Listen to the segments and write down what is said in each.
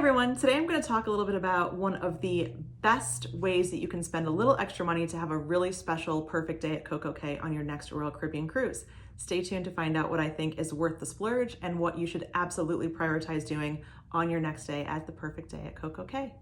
everyone, today I'm going to talk a little bit about one of the best ways that you can spend a little extra money to have a really special perfect day at Coco Cay on your next Royal Caribbean cruise. Stay tuned to find out what I think is worth the splurge and what you should absolutely prioritize doing on your next day at the perfect day at Coco Cay.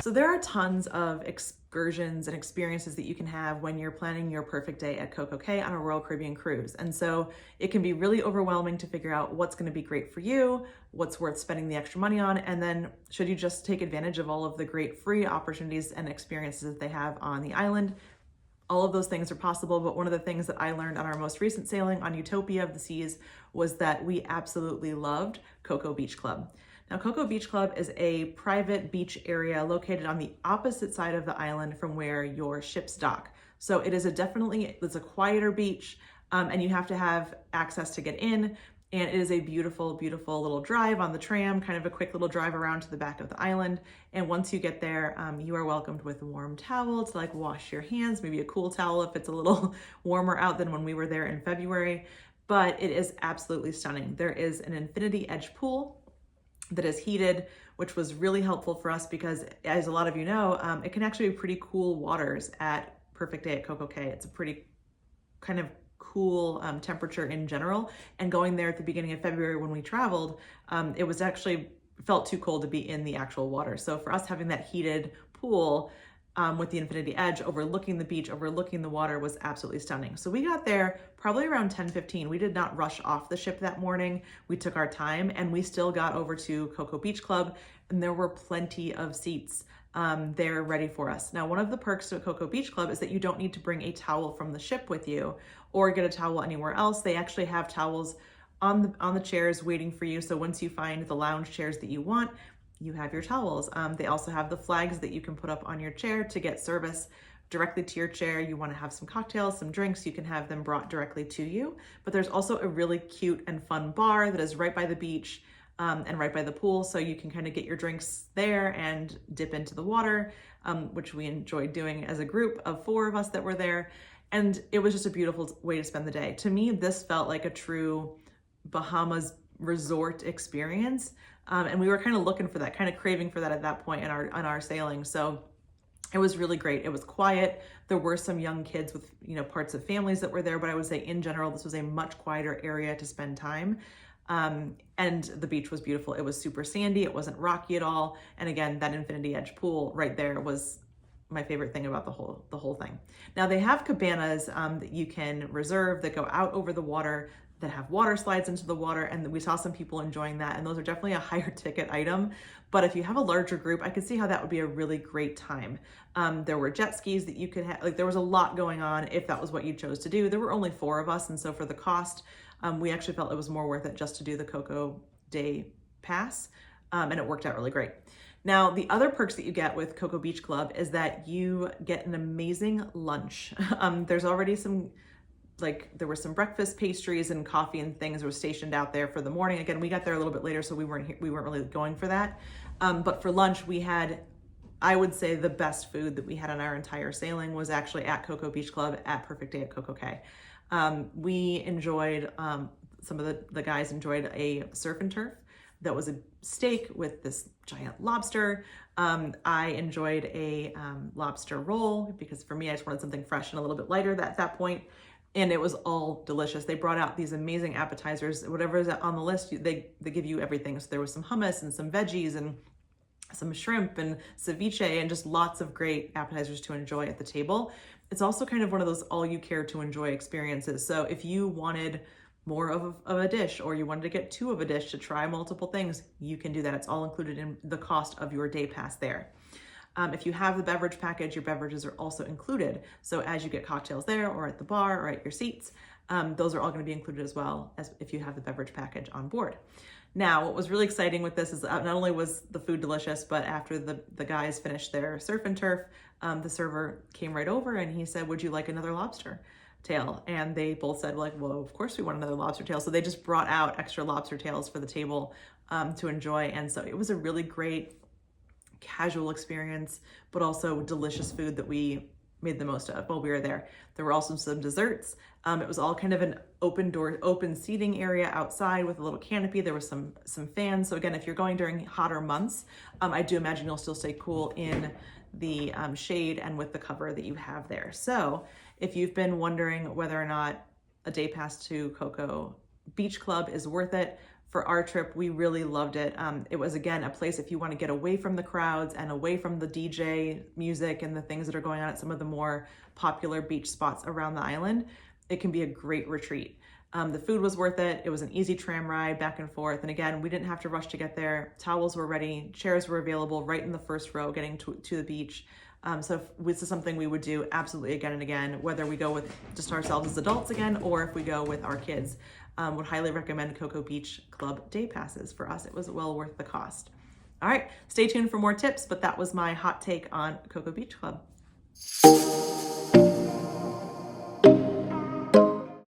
So there are tons of excursions and experiences that you can have when you're planning your perfect day at Coco Cay on a Royal Caribbean cruise. And so it can be really overwhelming to figure out what's going to be great for you, what's worth spending the extra money on, and then should you just take advantage of all of the great free opportunities and experiences that they have on the island. All of those things are possible, but one of the things that I learned on our most recent sailing on Utopia of the Seas was that we absolutely loved Coco Beach Club. Now, Coco Beach Club is a private beach area located on the opposite side of the island from where your ships dock. So it is it's a quieter beach, and you have to have access to get in. And it is a beautiful, beautiful little drive on the tram, kind of a quick little drive around to the back of the island. And once you get there, you are welcomed with a warm towel to wash your hands, maybe a cool towel if it's a little warmer out than when we were there in February. But it is absolutely stunning. There is an infinity edge pool that is heated, which was really helpful for us because, as a lot of you know, it can actually be pretty cool waters at Perfect Day at Coco Cay. It's a pretty kind of cool temperature in general. And going there at the beginning of February when we traveled, it was actually felt too cold to be in the actual water. So for us, having that heated pool with the infinity edge overlooking the beach, overlooking the water was absolutely stunning. So we got there probably around 10:15. We did not rush off the ship that morning. We took our time and we still got over to Coco Beach Club, and there were plenty of seats there ready for us. Now, one of the perks to Coco Beach Club is that you don't need to bring a towel from the ship with you or get a towel anywhere else. They actually have towels on the chairs waiting for you. So once you find the lounge chairs that you want, you have your towels. They also have the flags that you can put up on your chair to get service directly to your chair. You want to have some cocktails, some drinks, you can have them brought directly to you. But there's also a really cute and fun bar that is right by the beach and right by the pool. So you can kind of get your drinks there and dip into the water, which we enjoyed doing as a group of 4 of us that were there. And it was just a beautiful way to spend the day. To me, this felt like a true Bahamas resort experience. And we were kind of looking for that, kind of craving for that at that point in our sailing. So it was really great. It was quiet. There were some young kids with, parts of families that were there, but I would say in general, this was a much quieter area to spend time. And the beach was beautiful. It was super sandy. It wasn't rocky at all. And again, that infinity edge pool right there was my favorite thing about the whole thing. Now they have cabanas that you can reserve that go out over the water, that have water slides into the water, and we saw some people enjoying that, and those are definitely a higher ticket item. But if you have a larger group, I could see how that would be a really great time. There were jet skis that you could have, there was a lot going on if that was what you chose to do. There were only 4 of us, and so for the cost, we actually felt it was more worth it just to do the Coco Day pass, and it worked out really great. Now, the other perks that you get with Coco Beach Club is that you get an amazing lunch. There's already there were some breakfast pastries and coffee and things were stationed out there for the morning. Again, we got there a little bit later, so we weren't really going for that. But for lunch, we had, I would say, the best food that we had on our entire sailing was actually at Coco Beach Club at Perfect Day at Coco Cay. We enjoyed, some of the guys enjoyed a surf and turf that was a steak with this giant lobster. I enjoyed a lobster roll because for me, I just wanted something fresh and a little bit lighter at that point. And it was all delicious. They brought out these amazing appetizers. Whatever is on the list, they give you everything. So there was some hummus and some veggies and some shrimp and ceviche and just lots of great appetizers to enjoy at the table. It's also kind of one of those all you care to enjoy experiences. So if you wanted more of a dish, or you wanted to get 2 of a dish to try multiple things, you can do that. It's all included in the cost of your day pass there. If you have the beverage package, your beverages are also included. So as you get cocktails there or at the bar or at your seats, those are all going to be included as well as if you have the beverage package on board. Now, what was really exciting with this is not only was the food delicious, but after the guys finished their surf and turf, the server came right over and he said, "Would you like another lobster tail?" And they both said, well, of course we want another lobster tail. So they just brought out extra lobster tails for the table to enjoy. And so it was a really great casual experience, but also delicious food that we made the most of while we were there. There were also some desserts. It was all kind of an open seating area outside with a little canopy. There was some fans. So again, if you're going during hotter months, I do imagine you'll still stay cool in the shade and with the cover that you have there. So if you've been wondering whether or not a day pass to Coco Beach Club is worth it, for our trip, we really loved it. It was, again, a place if you want to get away from the crowds and away from the DJ music and the things that are going on at some of the more popular beach spots around the island. It can be a great retreat. The food was worth it. It was an easy tram ride back and forth. And again, we didn't have to rush to get there. Towels were ready, chairs were available right in the first row getting to the beach. So if this is something we would do absolutely again and again, whether we go with just ourselves as adults again, or if we go with our kids. Would highly recommend Coco Beach Club day passes. For us, it was well worth the cost. All right, stay tuned for more tips, but that was my hot take on Coco Beach Club.